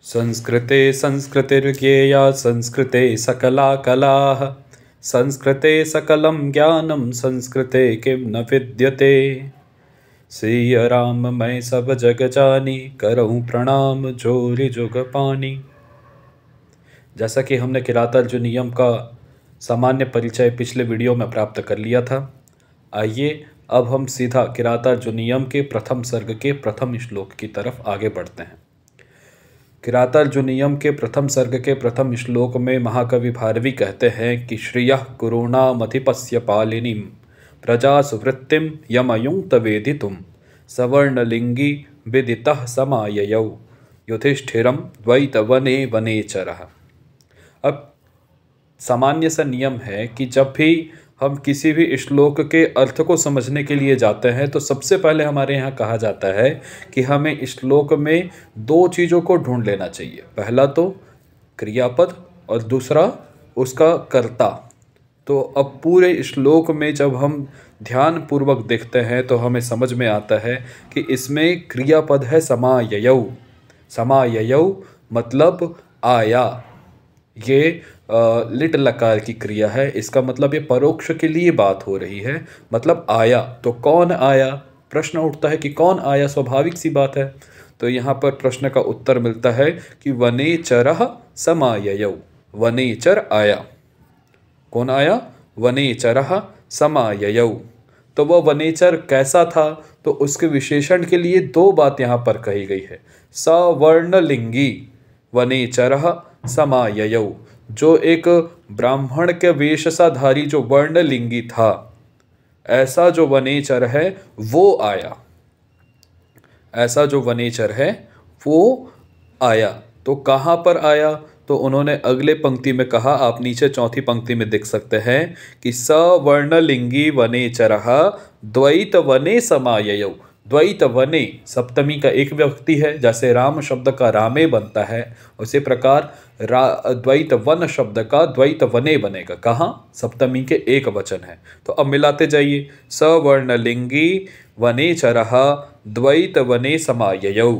संस्कृते संस्कृतिर्ज्ञेया संस्कृते सकला कलाः संस्कृते सकलं ज्ञानं संस्कृते किं न विद्यते। सिय राम मैं सब जग जानी करऊँ प्रणाम जोरि जुग पानी। जैसा कि हमने किरातार्जुनीयम का सामान्य परिचय पिछले वीडियो में प्राप्त कर लिया था, आइए अब हम सीधा किरातार्जुनीयम के प्रथम सर्ग के प्रथम श्लोक की तरफ आगे बढ़ते हैं। किरातार्जुनीयम के प्रथम सर्ग के प्रथम श्लोक में महाकवि भारवी कहते हैं कि श्रियः कुरूणामधिपस्य पालिनीं प्रजा सुवृत्तिं यमयुंक्त वेदितुं सवर्णलिंगी विदितः समाययौ युधिष्ठिरं द्वैतवने वनेचरः। अब सामान्य सा नियम है कि जब भी हम किसी भी श्लोक के अर्थ को समझने के लिए जाते हैं तो सबसे पहले हमारे यहाँ कहा जाता है कि हमें श्लोक में दो चीज़ों को ढूंढ लेना चाहिए। पहला तो क्रियापद और दूसरा उसका कर्ता। तो अब पूरे श्लोक में जब हम ध्यान पूर्वक देखते हैं तो हमें समझ में आता है कि इसमें क्रियापद है समाययौ। समाययौ मतलब आया। ये लिट लकार की क्रिया है। इसका मतलब ये परोक्ष के लिए बात हो रही है, मतलब आया। तो कौन आया, प्रश्न उठता है कि कौन आया। स्वाभाविक सी बात है। तो यहाँ पर प्रश्न का उत्तर मिलता है कि वनेचरः समाययौ। वनेचर आया। कौन आया? वनेचरः समाययौ। तो वह वनेचर कैसा था, तो उसके विशेषण के लिए दो बात यहाँ पर कही गई है। सवर्णलिंगी वनेचरः समाययौ, जो एक ब्राह्मण के वेशधारी जो वर्णलिंगी था, ऐसा जो वनेचर है वो आया। ऐसा जो वनेचर है वो आया। तो कहाँ पर आया? तो उन्होंने अगले पंक्ति में कहा, आप नीचे चौथी पंक्ति में देख सकते हैं कि सवर्णलिंगी वनेचरः द्वैत वने समाययौ। द्वैत वने सप्तमी का एक व्यक्ति है, जैसे राम शब्द का रामे बनता है, उसी प्रकार द्वैत वन शब्द का द्वैत वने बनेगा। कहाँ? सप्तमी के एक वचन है। तो अब मिलाते जाइए। सवर्णलिंगी वनेचरः द्वैत वने समाययौ।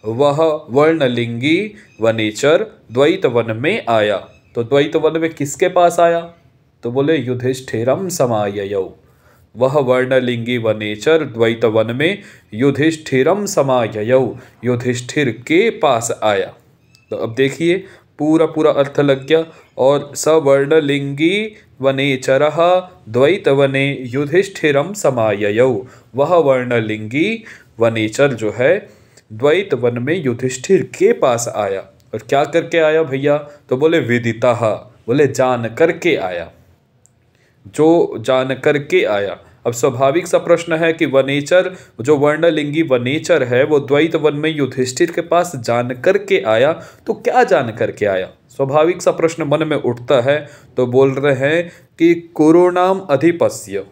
वह वर्णलिंगी वनेचर द्वैत वन में आया। तो द्वैत वन में किसके पास आया? तो बोले युधिष्ठिरं समाययौ। वह वर्णलिंगी वनेचर द्वैत वन में युधिष्ठिरं समाययौ, युधिष्ठिर के पास आया। तो अब देखिए पूरा पूरा अर्थ लग गया। और सवर्णलिंगी वनेचरः द्वैत वने युधिष्ठिरं समाययौ। वह वर्णलिंगी वनेचर जो है द्वैत वन में युधिष्ठिर के पास आया। और क्या करके आया भैया? तो बोले विदितः, बोले जान करके आया। जो जान करके आया। अब स्वाभाविक सा प्रश्न है कि वनेचर जो वर्णलिंगी वनेचर है वो द्वैत वन में युधिष्ठिर के पास जान करके आया, तो क्या जान करके आया? स्वाभाविक सा प्रश्न मन में उठता है। तो बोल रहे हैं कि कुरुणाम अधिपस्य।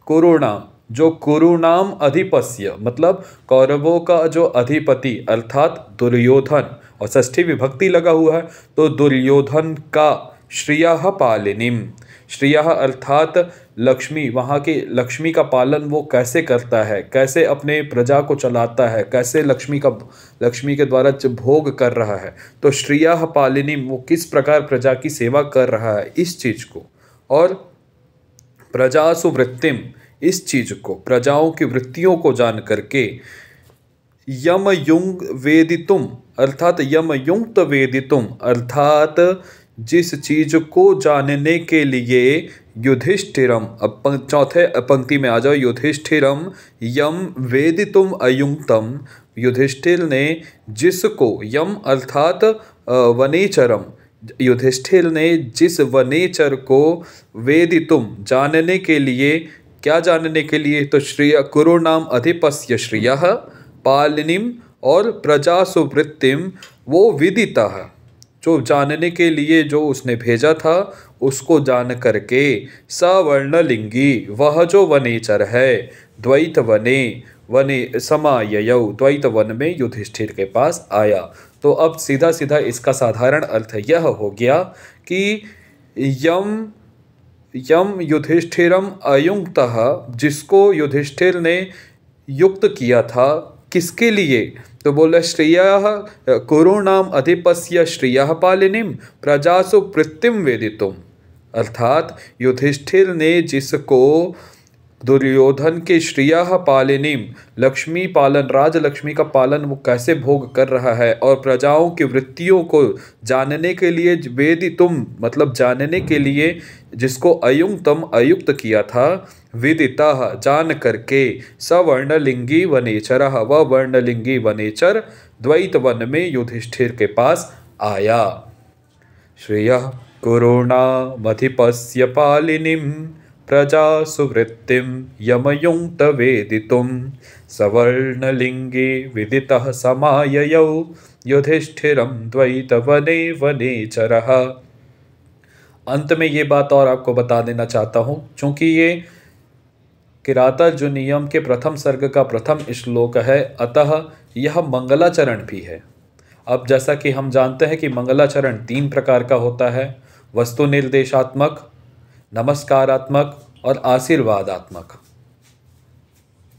कुरुणाम, जो कुरुणाम अधिपस्य मतलब कौरवों का जो अधिपति अर्थात दुर्योधन, और षष्ठी विभक्ति लगा हुआ है, तो दुर्योधन का श्रियः पालिनीम। श्रियः अर्थात लक्ष्मी, वहाँ की लक्ष्मी का पालन वो कैसे करता है, कैसे अपने प्रजा को चलाता है, कैसे लक्ष्मी के द्वारा भोग कर रहा है। तो श्रियः पालिनीम, वो किस प्रकार प्रजा की सेवा कर रहा है, इस चीज को। और प्रजासु वृत्तिम, इस चीज को, प्रजाओं की वृत्तियों को जान करके यम युंग वेदितुम अर्थात यम युक्त वेदितुम अर्थात जिस चीज को जानने के लिए युधिष्ठिरम, अब चौथे पंक्ति में आ जाओ, युधिष्ठिरम यम वेदितुम अयुक्तम, युधिष्ठिर ने जिसको, यम अर्थात वनेचरम, युधिष्ठिर ने जिस वनेचर को वेदितुम जानने के लिए, क्या जानने के लिए? तो श्रिय कुरुणाम अधिपस्य श्रियः पालिनीम और प्रजासु वृत्तिम, वो विदितः, जो जानने के लिए जो उसने भेजा था उसको जान करके सवर्णलिंगी, वह जो वनेचर है द्वैत वने वने समाययौ, द्वैत वन में युधिष्ठिर के पास आया। तो अब सीधा सीधा इसका साधारण अर्थ यह हो गया कि यम यम युधिष्ठिरम अयुक्तः, जिसको युधिष्ठिर ने युक्त किया था, किसके लिए? तो बोला श्रियः कुरूणाम अधिपस्य श्रियः पालिनीम प्रजासु प्रीतिम वेदितुम। अर्थात युधिष्ठिर ने जिसको दुर्योधन के श्रियः पालिनीम लक्ष्मी पालन, राजलक्ष्मी का पालन वो कैसे भोग कर रहा है और प्रजाओं की वृत्तियों को जानने के लिए वेदितुम मतलब जानने के लिए जिसको अयुक्तम अयुक्त किया था, विदितः जान करके, सवर्णलिंगी वनेचरः व वर्णलिंगी वनेचर द्वैत वन में युधिष्ठिर के पास आया। श्रियः कुरूणामधिपस्य पालिनीं प्रजा सुवृत्तिं यमयुङ्क्त वेदितुं सवर्णलिंगे विदितः समाययौ युधिष्ठिरं द्वैतवने वनेचरः। अंत में ये बात और आपको बता देना चाहता हूँ, चूँकि ये किरातार्जुनीयम के प्रथम सर्ग का प्रथम श्लोक है, अतः यह मंगलाचरण भी है। अब जैसा कि हम जानते हैं कि मंगलाचरण 3 प्रकार का होता है, वस्तु निर्देशात्मक, नमस्कारात्मक और आशीर्वादात्मक,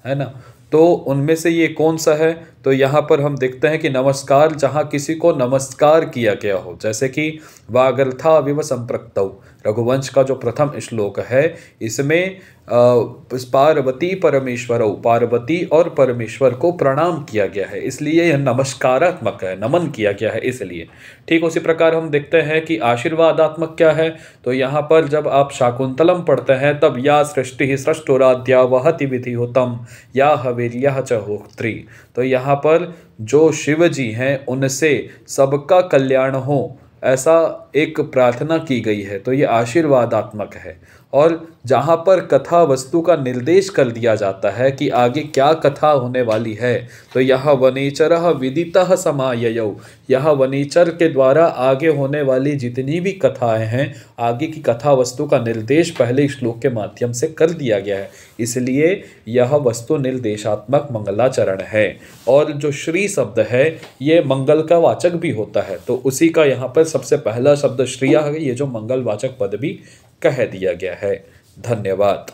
है ना। तो उनमें से ये कौन सा है? तो यहाँ पर हम देखते हैं कि नमस्कार, जहाँ किसी को नमस्कार किया गया हो, जैसे कि वागर्थाविव संप्रक्तौ रघुवंश का जो प्रथम श्लोक है, इसमें पार्वती परमेश्वरौ, पार्वती और परमेश्वर को प्रणाम किया गया है, इसलिए यह नमस्कारात्मक है, नमन किया गया है इसलिए। ठीक उसी प्रकार हम देखते हैं कि आशीर्वादात्मक क्या है, तो यहाँ पर जब आप शाकुंतलम पढ़ते हैं तब या सृष्टि सृष्टुराद्या वहति विधिहुतम या हवीर्यः च होत्री, तो यहाँ पर जो शिव जी हैं उनसे सबका कल्याण हो ऐसा एक प्रार्थना की गई है, तो ये आशीर्वादात्मक है। और जहाँ पर कथा वस्तु का निर्देश कर दिया जाता है कि आगे क्या कथा होने वाली है, तो यह वनेचरः विदितः समाययौ, यह वनेचर के द्वारा आगे होने वाली जितनी भी कथाएं हैं, आगे की कथा वस्तु का निर्देश पहले श्लोक के माध्यम से कर दिया गया है, इसलिए यह वस्तु निर्देशात्मक मंगलाचरण है। और जो श्री शब्द है ये मंगल का वाचक भी होता है, तो उसी का यहाँ पर सबसे पहला शब्द श्रियः है, ये जो मंगल वाचक पद भी कह दिया गया है। धन्यवाद।